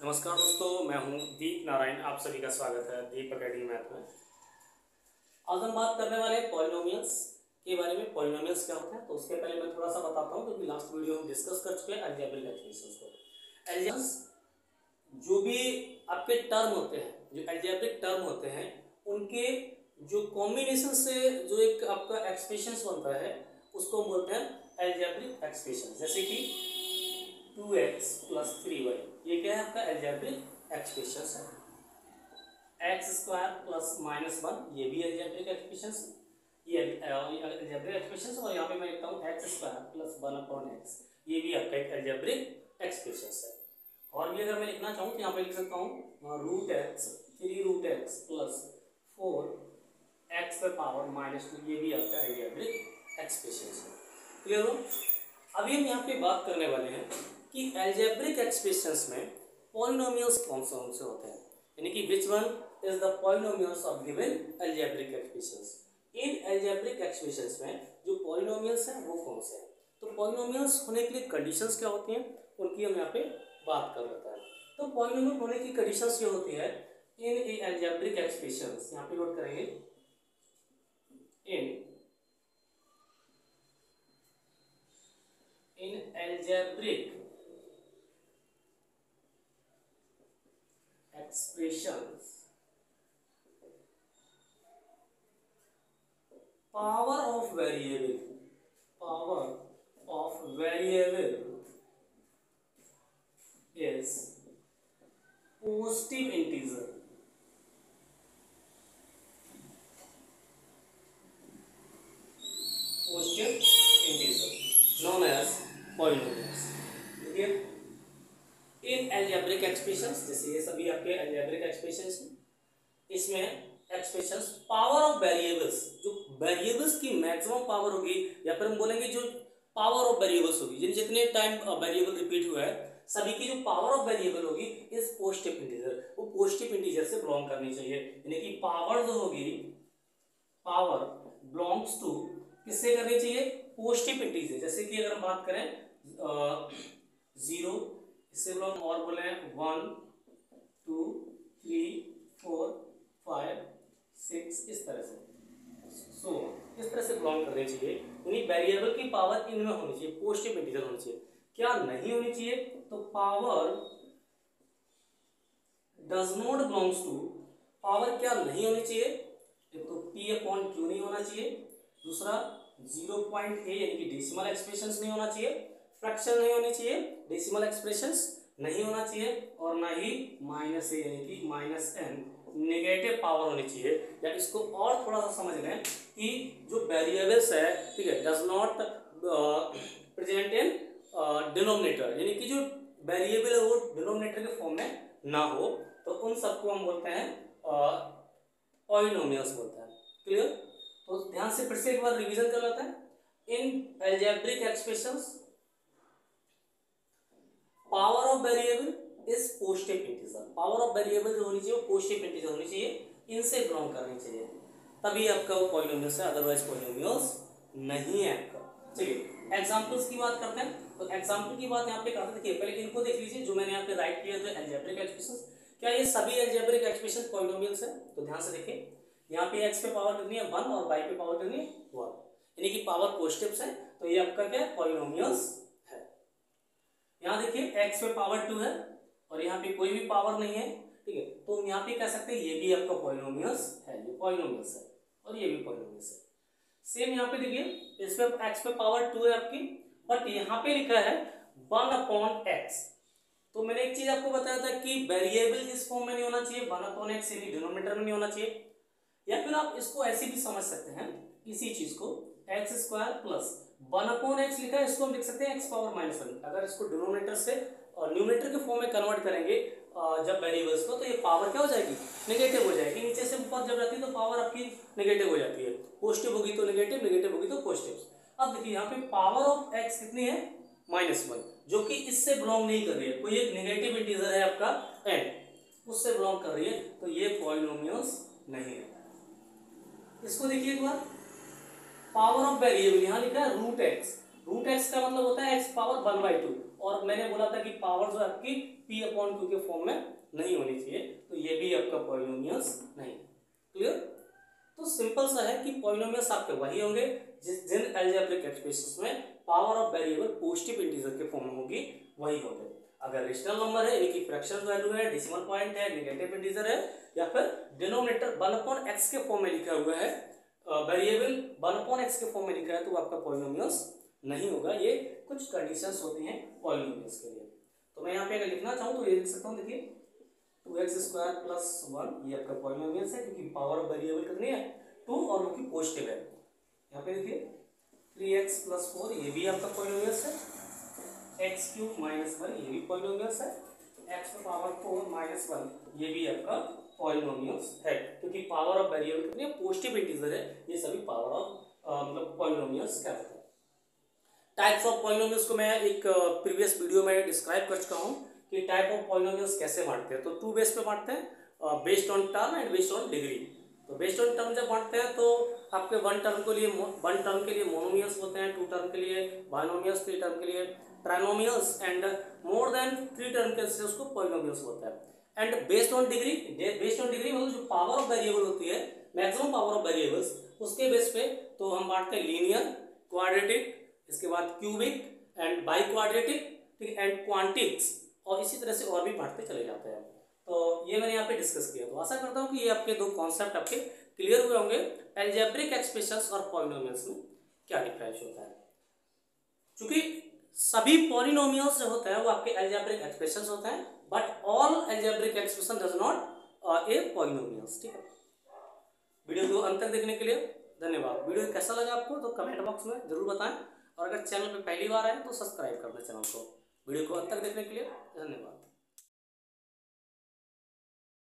नमस्कार दोस्तों, मैं हूं दीप नारायण। आप सभी का स्वागत है दीप अकेडमी मैथ में। आज हम बात करने वाले हैं पॉलिनोमियल्स के बारे में। पॉलिनोमियल्स क्या होते हैं तो उसके पहले मैं थोड़ा सा बताता हूं, क्योंकि लास्ट वीडियो हम डिस्कस कर चुके हैं अलजेब्रिक एक्सप्रेशंस को। अलजेब्रिक जो भी आपके टर्म होते हैं, जो अलजेब्रिक टर्म होते हैं, उनके जो कॉम्बिनेशन से जो एक आपका एक्सप्रेशंस बनता है उसको बोलते हैं अलजेब्रिक एक्सप्रेशन। जैसे कि 2x + 3y, ये क्या है आपका अलजेब्रिक एक्सप्रेशन है। x² + -1, ये भी अलजेब्रिक एक्सप्रेशन है। ये अलजेब्रिक एक्सप्रेशन है। और यहाँ पे मैं लिखता हूँ x² + 1/x, ये भी आपका एक अलजेब्रिक एक्सप्रेशन है। और भी अगर मैं लिखना चाहूँ तो यहाँ पे लिख सकता हूँ √x 3√x + 4x⁻², ये भी आपका अलजेब्रिक एक्सप्रेशन है। क्लियर हो? अभी हम यहाँ पे बात करने वाले हैं कि अलजेब्रिक एक्सप्रेशंस में पॉलिनोमियल्स कौन से होते हैं, यानी कि which one is the polynomials of given algebraic expressions. In algebraic expressions में जो पॉलिनोमियल्स हैं वो कौन से हैं। तो पॉलिनोमियल्स होने के लिए कंडीशंस क्या होती हैं, उनकी हम यहाँ पे बात कर लेते हैं। तो पॉलिनोमियल होने की कंडीशंस ये होती है इन ए अलजेब्रिक एक्सप्रेशंस, यहाँ पे नोट करेंगे, इन algebraic expressions power of variable is positive integer known as polynomials। ठीक है, इन अलजेब्रिक एक्सप्रेशंस, जैसे ये सभी आपके अलजेब्रिक एक्सप्रेशंस हैं, इसमें एक्सप्रेशंस पावर ऑफ वेरिएबल्स, जो वेरिएबल्स की मैक्सिमम पावर होगी, या फिर हम बोलेंगे जो पावर ऑफ वेरिएबल्स होगी, जितने टाइम वेरिएबल रिपीट हुआ है सभी की जो पावर ऑफ वेरिएबल होगी इज पॉजिटिव इंटीजर, वो पॉजिटिव इंटीजर से बिलोंग करनी चाहिए। यानी कि पावर जो होगी, पावर बिलोंग्स टू किससे करनी चाहिए, पॉजिटिव इंटीजर। जैसे कि अगर हम बात करें 0, इससे बिलोंग, और बोले 1 2 3 4 5 6, इस तरह से इस तरह से बिलोंग करनी चाहिए। यानी वेरिएबल की पावर इनमें होनी चाहिए, पॉजिटिव इंटीजर होनी चाहिए। क्या नहीं होनी चाहिए, तो power does not belongs to, power क्या नहीं होनी चाहिए, एक तो p/q नहीं होना चाहिए, दूसरा 0.a यानी कि डेसिमल एक्सप्रेशंस नहीं होना चाहिए, फ्रैक्शन नहीं होनी चाहिए, डेसिमल एक्सप्रेशंस नहीं होना चाहिए, और ना ही -a यानी कि -n नेगेटिव पावर होनी चाहिए। या इसको और थोड़ा सा समझ लें कि जो वेरिएबल्स है, ठीक है, does not present in denominator, यानी कि जो वेरिएबल है वो डिनोमिनेटर के फॉर्म में ना हो, तो उन सबको हम बोलते हैं पॉलिनोमियल्स बोलते हैं। क्लियर? तो ध्यान से फिर से एक बार रिवीजन कर लेते हैं। In algebraic expressions power of variable is positive integer, power of variable जो होनी चाहिए वो पॉजिटिव इंटीजर होनी चाहिए, इनसे बिलोंग करनी चाहिए, तभी आपका वो पॉलिनोमियल्स है, अदरवाइज पॉलिनोमियल्स नहीं है आपका। चलिए एग्जांपल्स की बात करते हैं। तो एग्जांपल की बात यहाँ पे करते, देखिए पहले इनको देख लीजिए, जो मैंने यहाँ पे राइट किया तो अलजेब्रिक एक्सप्रेशंस, क्या ये सभी अलजेब्रिक एक्सप्रेशंस पॉलिनोमियल्स है? तो ध्यान से देखिए, यहाँ पे x पे पावर कितनी है 1 और y पे पावर कितनी है 1, यानी कि पावर पॉजिटिव्स है, तो ये आपका क्या है, पॉलिनोमियल्स है। यहाँ देखिए x पे पावर 2 है और यहाँ पे कोई भी पावर नहीं है, ठीक है, तो यहाँ पे कह सकते हैं ये भी आपका पॉलिनोमियल्स है, ये पॉलिनोमियल्स है और ये भी पॉलिनोमियल्स है। सेम यहाँ पे देखिए, इस पे x पे पावर 2 है आपकी, बट यहाँ पे लिखा है 1/x। तो मैंने एक चीज आपको बताया था कि वेरिएबल इस फॉर्म में नहीं होना चाहिए, 1/x यानी डिनोमिनेटर में नहीं होना चाहिए। या फिर आप इसको ऐसे भी समझ सकते हैं, इसी चीज को x² + 1/x लिखा है, इसको हम लिख सकते हैं x⁻−1। अगर इसको डिनोमिनेटर से न्यूमरेटर के फॉर्म में कन्वर्ट करेंगे जब वेरिएबल्स को, तो ये पावर क्या हो जाएगी, नेगेटिव हो जाएगी। नीचे से ऊपर जब जाती है तो पावर आपकी नेगेटिव हो जाती है, पॉजिटिव होगी तो नेगेटिव, नेगेटिव होगी तो पॉजिटिव। अब देखिए यहाँ पे पावर ऑफ x कितनी है -1, जो कि इससे बिलोंग नहीं कर रही है, कोई एक नेगेटिव इंटीजर है आपका n, उससे बिलोंग कर रही है, तो ये पॉलिनोमियल्स नहीं है। इसको देखिए एक बार, पावर ऑफ वेरिएबल यहाँ लिखा है √x, √x का मतलब होता है x⁻1/2, और मैंने बोला था कि पावर जो आपकी p अपॉन q के फॉर्म में नहीं होनी चाहिए, तो ये भी आपका पॉलिनोमियल्स नहीं। क्लियर? तो सिंपल सा है कि पॉलिनोमियल्स आपके वही होंगे जिन अलजेब्रिक एक्सप्रेशंस में power of variable positive integer के फॉर्म में होगी वही होंगे। अगर रेशनल नंबर है यानी कि फ्रैक्शनल वैल्यू है, डेसिमल पॉइंट है, नेगेटिव इंटीजर है, या फिर डिनोमिनेटर 1/x के फॉर्म में लिखा हुआ है, वेरिएबल 1/x के फॉर्म में लिखा है, तो आपका पॉलिनोमियल्स नहीं होगा। ये कुछ कंडीशंस होती हैं पॉलिनोमियल्स के लिए। तो मैं यहाँ पे अगर लिखना चाहूँ तो ये लिख सकता हूँ, देखिए 2x² + 1 ये आपका पॉलिनोमियल्स है, क्योंकि पावर ऑफ वेरिएबल कितनी है 2 और वो की पॉजिटिव है। यहाँ पे देखिए 3x + 4 ये भी आपका पॉलिनोमियल्स है, x³ - 1 ये भी पॉलिनोमियल्स है, x⁴ - 1 ये भी आपका पॉलिनोमियल्स है, क्योंकि पावर ऑफ वेरिएबल कितनी है पॉजिटिव इंटीजर है, ये सभी पावर ऑफ मतलब पॉलिनोमियल्स कहलाते हैं। टाइप्स ऑफ पॉलिनोमियल्स को मैं एक प्रीवियस वीडियो में डिस्क्राइब कर चुका हूँ कि टाइप ऑफ पॉलिनोमियल्स कैसे बांटते हैं। तो 2 बेस पे बांटते हैं, based on term and based on degree. तो बेस्ड ऑन टर्म जब बांटते हैं तो आपके वन टर्म के लिए मोनोमियल्स होते हैं, 2 टर्म के लिए बाइनोमियल्स, 3 टर्म के लिए trinomials and more than 3 term के लिए उसको पॉलिनोमियल्स होता है। एंड बेस्ड ऑन डिग्री मतलब जो पावर ऑफ वेरिएबल होती है, मैक्सिमम पावर ऑफ वेरिएबल्स, उसके बेस पे तो हम बांटते हैं लीनियर, क्वाड्रेटिक, इसके बाद क्यूबिक एंड बाई क्वाड्रेटिक, ठीक है, एंड क्वांटिक्स, और इसी तरह से और भी बांटते चले जाते हैं। तो ये मैंने यहाँ पे डिस्कस किया। तो आशा करता हूँ कि ये आपके 2 कॉन्सेप्ट आपके क्लियर हुए होंगे, अलजेब्रिक एक्सप्रेशंस और पॉलिनोमियल्स में क्या डिफरेंस होता है। क्योंकि सभी पॉलिनोमियल्स जो होते हैं वो आपके अलजेब्रिक एक्सप्रेशंस होते हैं, but all algebraic expression does not a polynomials. ठीक है, वीडियो को अंत तक देखने के लिए धन्यवाद। वीडियो कैसा लगा आपको तो कमेंट बॉक्स में जरूर बताएं, और अगर चैनल पे पहली बार आए तो सब्सक्राइब कर दें चैनल को। वीडियो को अंत तक देखने के लिए धन्यवाद।